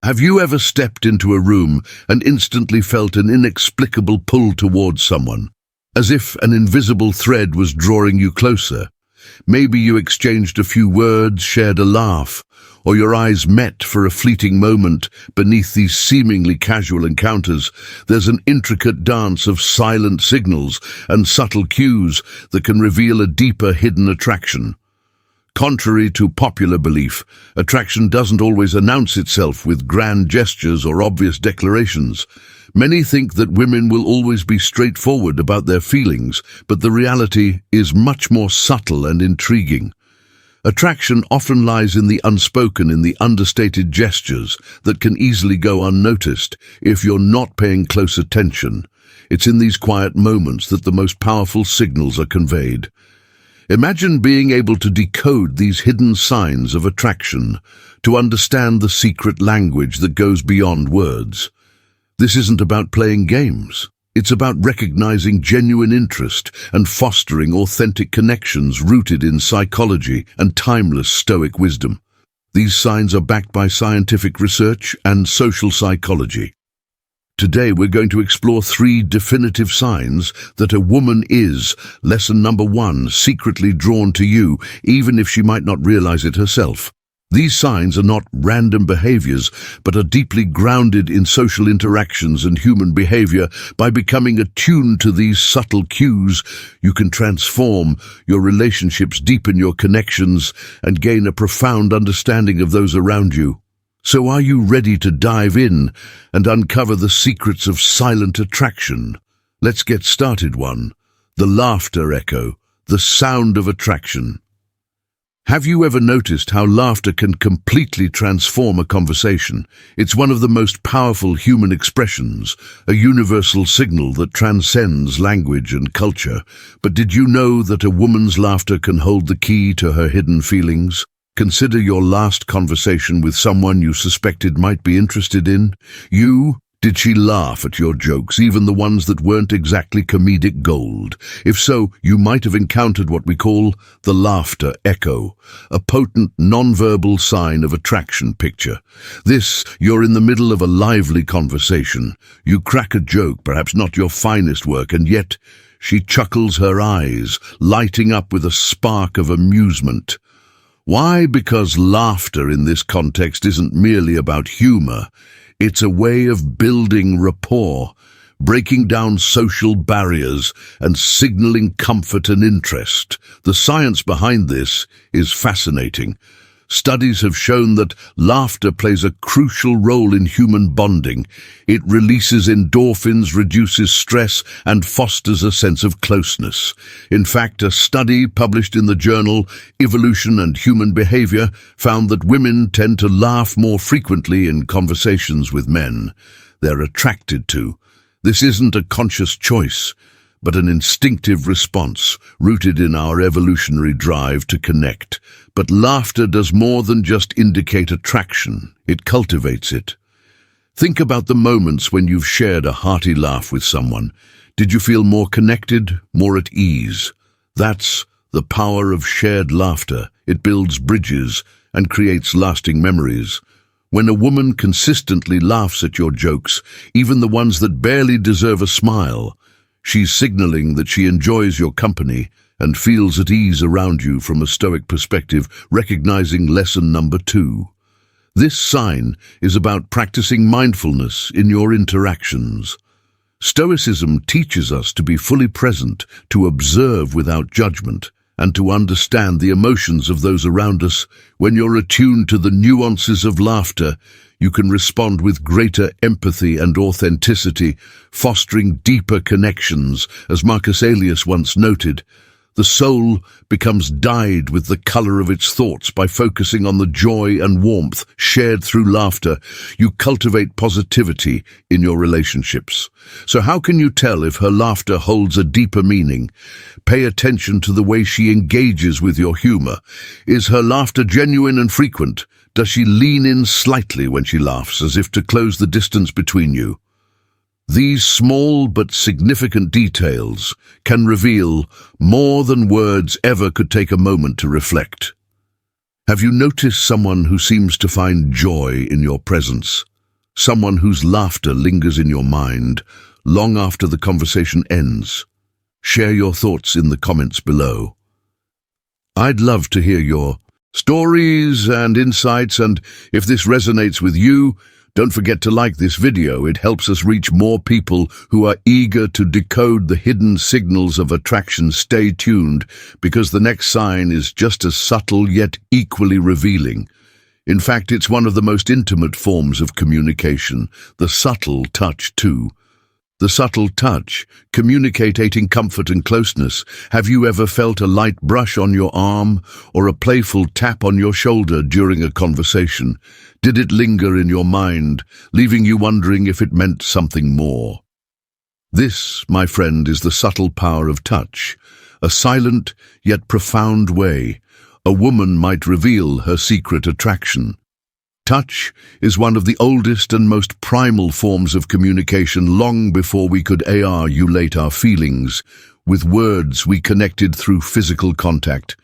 Have you ever stepped into a room and instantly felt an inexplicable pull towards someone, as if an invisible thread was drawing you closer? Maybe you exchanged a few words, shared a laugh, or your eyes met for a fleeting moment. Beneath these seemingly casual encounters, there's an intricate dance of silent signals and subtle cues that can reveal a deeper hidden attraction. Contrary to popular belief, attraction doesn't always announce itself with grand gestures or obvious declarations. Many think that women will always be straightforward about their feelings, but the reality is much more subtle and intriguing. Attraction often lies in the unspoken, in the understated gestures that can easily go unnoticed if you're not paying close attention. It's in these quiet moments that the most powerful signals are conveyed. Imagine being able to decode these hidden signs of attraction, to understand the secret language that goes beyond words. This isn't about playing games. It's about recognizing genuine interest and fostering authentic connections rooted in psychology and timeless Stoic wisdom. These signs are backed by scientific research and social psychology. Today we're going to explore 3 definitive signs that a woman is, lesson number 1, secretly drawn to you, even if she might not realize it herself. These signs are not random behaviors, but are deeply grounded in social interactions and human behavior. By becoming attuned to these subtle cues, you can transform your relationships, deepen your connections, and gain a profound understanding of those around you. So are you ready to dive in and uncover the secrets of silent attraction? Let's get started. 1. The laughter echo, the sound of attraction. Have you ever noticed how laughter can completely transform a conversation? It's one of the most powerful human expressions, a universal signal that transcends language and culture. But did you know that a woman's laughter can hold the key to her hidden feelings? Consider your last conversation with someone you suspected might be interested in. Did she laugh at your jokes, even the ones that weren't exactly comedic gold? If so, you might have encountered what we call the laughter echo, a potent nonverbal sign of attraction. Picture this: you're in the middle of a lively conversation. You crack a joke, perhaps not your finest work, and yet she chuckles, her eyes lighting up with a spark of amusement. Why? Because laughter in this context isn't merely about humor. It's a way of building rapport, breaking down social barriers, and signaling comfort and interest. The science behind this is fascinating. Studies have shown that laughter plays a crucial role in human bonding. It releases endorphins, reduces stress, and fosters a sense of closeness. In fact, a study published in the journal Evolution and Human Behavior found that women tend to laugh more frequently in conversations with men they're attracted to. This isn't a conscious choice, but an instinctive response rooted in our evolutionary drive to connect. But laughter does more than just indicate attraction, it cultivates it. Think about the moments when you've shared a hearty laugh with someone. Did you feel more connected, more at ease? That's the power of shared laughter. It builds bridges and creates lasting memories. When a woman consistently laughs at your jokes, even the ones that barely deserve a smile, she's signaling that she enjoys your company and feels at ease around you. From a Stoic perspective, recognizing lesson number 2. This sign is about practicing mindfulness in your interactions. Stoicism teaches us to be fully present, to observe without judgment, and to understand the emotions of those around us. When you're attuned to the nuances of laughter, you can respond with greater empathy and authenticity, fostering deeper connections. As Marcus Aurelius once noted, the soul becomes dyed with the color of its thoughts. By focusing on the joy and warmth shared through laughter, you cultivate positivity in your relationships. So how can you tell if her laughter holds a deeper meaning? Pay attention to the way she engages with your humor. Is her laughter genuine and frequent? Does she lean in slightly when she laughs, as if to close the distance between you? These small but significant details can reveal more than words ever could take a moment to reflect. Have you noticed someone who seems to find joy in your presence? Someone whose laughter lingers in your mind long after the conversation ends. Share your thoughts in the comments below. I'd love to hear your stories and insights, and if this resonates with you, don't forget to like this video. It helps us reach more people who are eager to decode the hidden signals of attraction. Stay tuned, because the next sign is just as subtle yet equally revealing. In fact, it's one of the most intimate forms of communication, the subtle touch too. The subtle touch, communicating comfort and closeness. Have you ever felt a light brush on your arm or a playful tap on your shoulder during a conversation? Did it linger in your mind, leaving you wondering if it meant something more? This, my friend, is the subtle power of touch, a silent yet profound way a woman might reveal her secret attraction. Touch is one of the oldest and most primal forms of communication. Long before we could articulate our feelings, with words we connected through physical contact.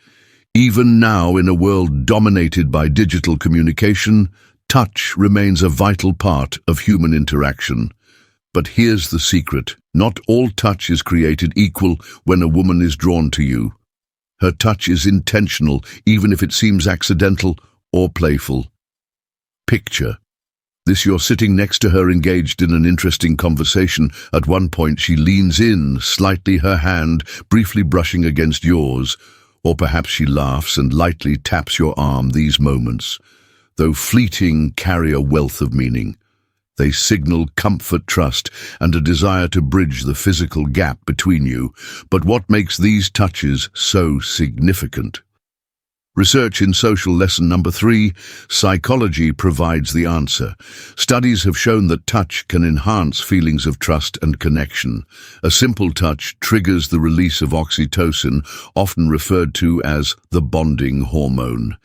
Even now, in a world dominated by digital communication, touch remains a vital part of human interaction. But here's the secret: not all touch is created equal. When a woman is drawn to you, her touch is intentional, even if it seems accidental or playful. Picture this: you're sitting next to her, engaged in an interesting conversation. At one point she leans in slightly, her hand briefly brushing against yours, or perhaps she laughs and lightly taps your arm. These moments, though fleeting, carry a wealth of meaning. They signal comfort, trust, and a desire to bridge the physical gap between you. But what makes these touches so significant? Research in social lesson number 3, psychology, provides the answer. Studies have shown that touch can enhance feelings of trust and connection. A simple touch triggers the release of oxytocin, often referred to as the bonding hormone.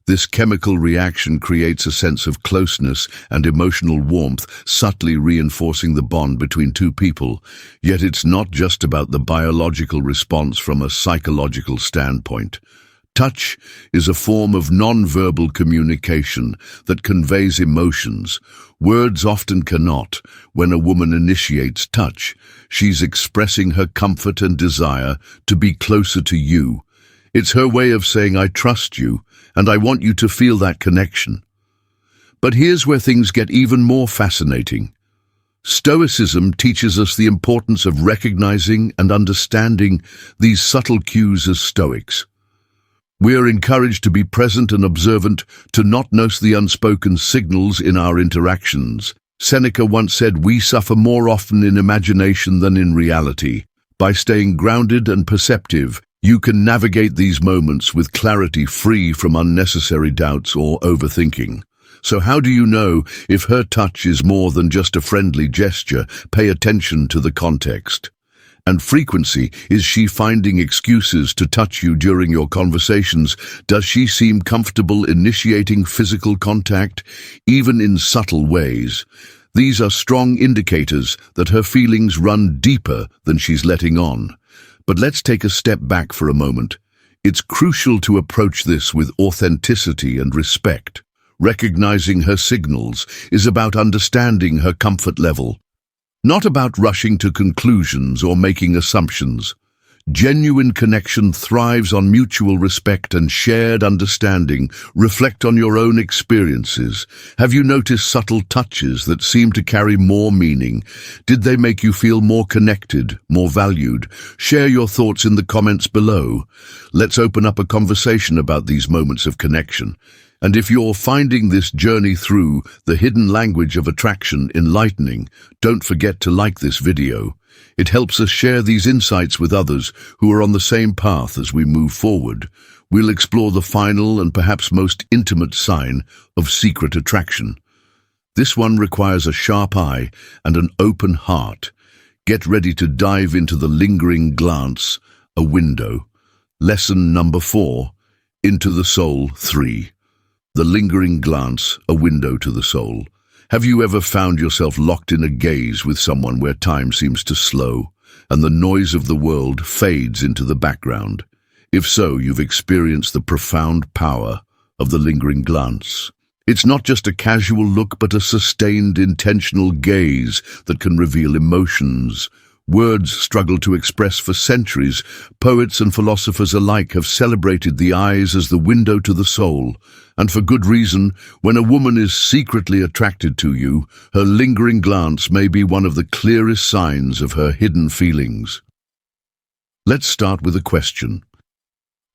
This chemical reaction creates a sense of closeness and emotional warmth, subtly reinforcing the bond between two people. Yet it's not just about the biological response. From a psychological standpoint, touch is a form of non-verbal communication that conveys emotions words often cannot. When a woman initiates touch, she's expressing her comfort and desire to be closer to you. It's her way of saying, "I trust you, and I want you to feel that connection." But here's where things get even more fascinating. Stoicism teaches us the importance of recognizing and understanding these subtle cues. As Stoics, we are encouraged to be present and observant, to not notice the unspoken signals in our interactions. Seneca once said, "We suffer more often in imagination than in reality." By staying grounded and perceptive, you can navigate these moments with clarity, free from unnecessary doubts or overthinking. So how do you know if her touch is more than just a friendly gesture? Pay attention to the context and frequency. Is she finding excuses to touch you during your conversations? Does she seem comfortable initiating physical contact, even in subtle ways? These are strong indicators that her feelings run deeper than she's letting on. But let's take a step back for a moment. It's crucial to approach this with authenticity and respect. Recognizing her signals is about understanding her comfort level, not about rushing to conclusions or making assumptions. Genuine connection thrives on mutual respect and shared understanding. Reflect on your own experiences. Have you noticed subtle touches that seem to carry more meaning? Did they make you feel more connected, more valued? Share your thoughts in the comments below. Let's open up a conversation about these moments of connection. And if you're finding this journey through the hidden language of attraction enlightening, don't forget to like this video. It helps us share these insights with others who are on the same path. As we move forward, we'll explore the final and perhaps most intimate sign of secret attraction. This one requires a sharp eye and an open heart. Get ready to dive into the lingering glance, a window. Lesson number 4, Into the Soul 3. The lingering glance, a window to the soul. Have you ever found yourself locked in a gaze with someone where time seems to slow and the noise of the world fades into the background? If so, you've experienced the profound power of the lingering glance. It's not just a casual look, but a sustained, intentional gaze that can reveal emotions. Words struggle to express for centuries. Poets and philosophers alike have celebrated the eyes as the window to the soul. And for good reason. When a woman is secretly attracted to you, her lingering glance may be one of the clearest signs of her hidden feelings. Let's start with a question.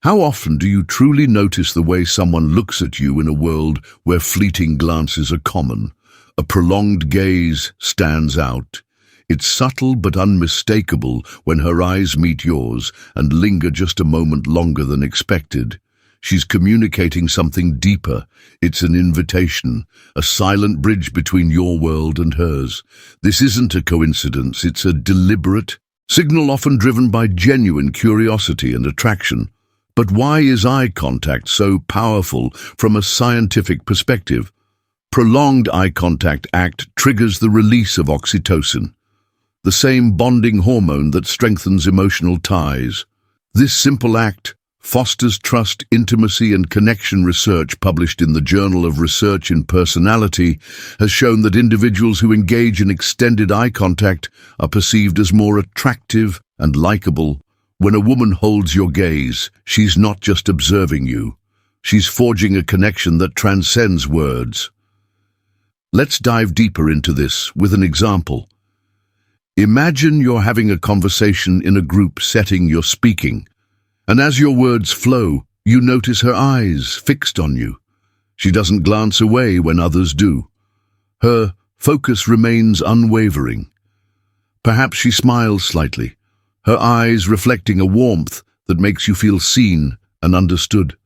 How often do you truly notice the way someone looks at you in a world where fleeting glances are common? A prolonged gaze stands out. It's subtle but unmistakable when her eyes meet yours and linger just a moment longer than expected. She's communicating something deeper. It's an invitation, a silent bridge between your world and hers. This isn't a coincidence, it's a deliberate signal, often driven by genuine curiosity and attraction. But why is eye contact so powerful from a scientific perspective? Prolonged eye contact triggers the release of oxytocin, the same bonding hormone that strengthens emotional ties. This simple act fosters trust, intimacy, and connection. Research published in the Journal of Research in Personality has shown that individuals who engage in extended eye contact are perceived as more attractive and likable. When a woman holds your gaze, she's not just observing you. She's forging a connection that transcends words. Let's dive deeper into this with an example. Imagine you're having a conversation in a group setting. You're speaking, and as your words flow, you notice her eyes fixed on you. She doesn't glance away when others do. Her focus remains unwavering. Perhaps she smiles slightly, her eyes reflecting a warmth that makes you feel seen and understood.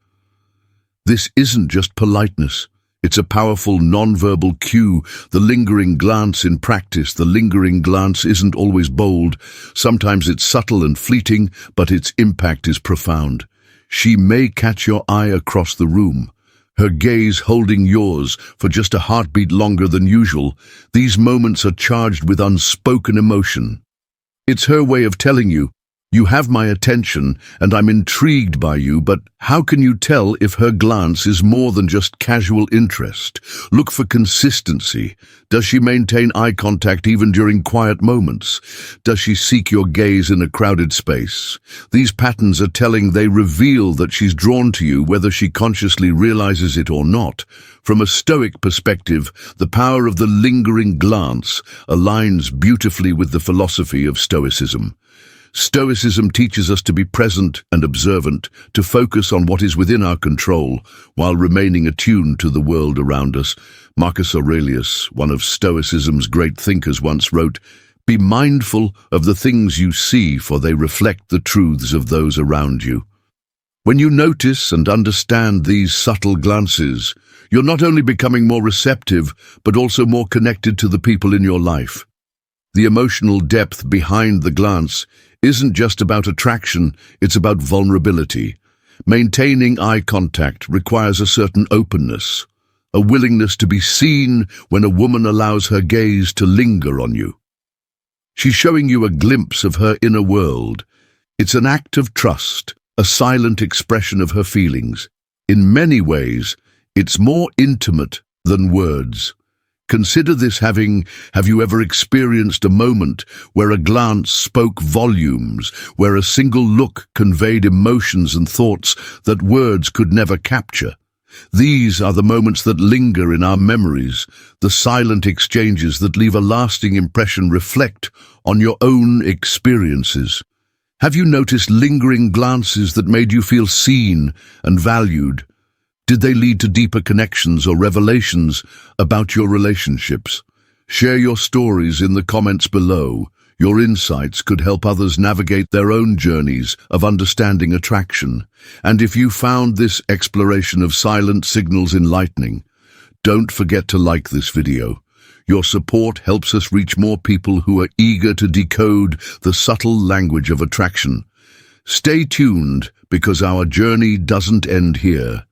This isn't just politeness. It's a powerful nonverbal cue, the lingering glance in practice. The lingering glance isn't always bold. Sometimes it's subtle and fleeting, but its impact is profound. She may catch your eye across the room, her gaze holding yours for just a heartbeat longer than usual. These moments are charged with unspoken emotion. It's her way of telling you, you have my attention and I'm intrigued by you. But how can you tell if her glance is more than just casual interest? Look for consistency. Does she maintain eye contact even during quiet moments? Does she seek your gaze in a crowded space? These patterns are telling. They reveal that she's drawn to you, whether she consciously realizes it or not. From a Stoic perspective, the power of the lingering glance aligns beautifully with the philosophy of Stoicism. Stoicism teaches us to be present and observant, to focus on what is within our control, while remaining attuned to the world around us. Marcus Aurelius, one of Stoicism's great thinkers, once wrote, "Be mindful of the things you see, for they reflect the truths of those around you." When you notice and understand these subtle glances, you're not only becoming more receptive, but also more connected to the people in your life. The emotional depth behind the glance isn't just about attraction, it's about vulnerability. Maintaining eye contact requires a certain openness, a willingness to be seen. When a woman allows her gaze to linger on you, she's showing you a glimpse of her inner world. It's an act of trust, a silent expression of her feelings. In many ways, it's more intimate than words. Consider this. Have you ever experienced a moment where a glance spoke volumes, where a single look conveyed emotions and thoughts that words could never capture? These are the moments that linger in our memories, the silent exchanges that leave a lasting impression. Reflect on your own experiences. Have you noticed lingering glances that made you feel seen and valued? Did they lead to deeper connections or revelations about your relationships? Share your stories in the comments below. Your insights could help others navigate their own journeys of understanding attraction. And if you found this exploration of silent signals enlightening, don't forget to like this video. Your support helps us reach more people who are eager to decode the subtle language of attraction. Stay tuned, because our journey doesn't end here.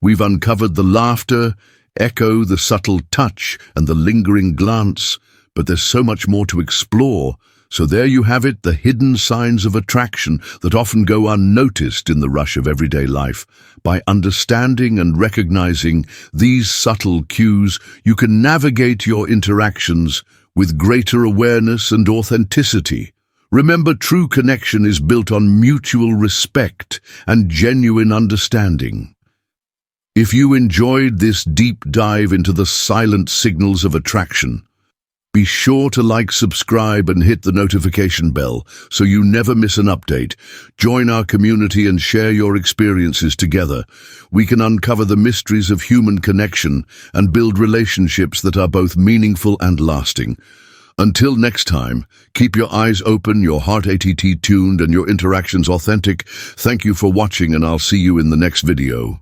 We've uncovered the laughter, echo, the subtle touch, and the lingering glance, but there's so much more to explore. So there you have it, the hidden signs of attraction that often go unnoticed in the rush of everyday life. By understanding and recognizing these subtle cues, you can navigate your interactions with greater awareness and authenticity. Remember, true connection is built on mutual respect and genuine understanding. If you enjoyed this deep dive into the silent signals of attraction, be sure to like, subscribe, and hit the notification bell so you never miss an update. Join our community and share your experiences together. We can uncover the mysteries of human connection and build relationships that are both meaningful and lasting. Until next time, keep your eyes open, your heart tuned, and your interactions authentic. Thank you for watching, and I'll see you in the next video.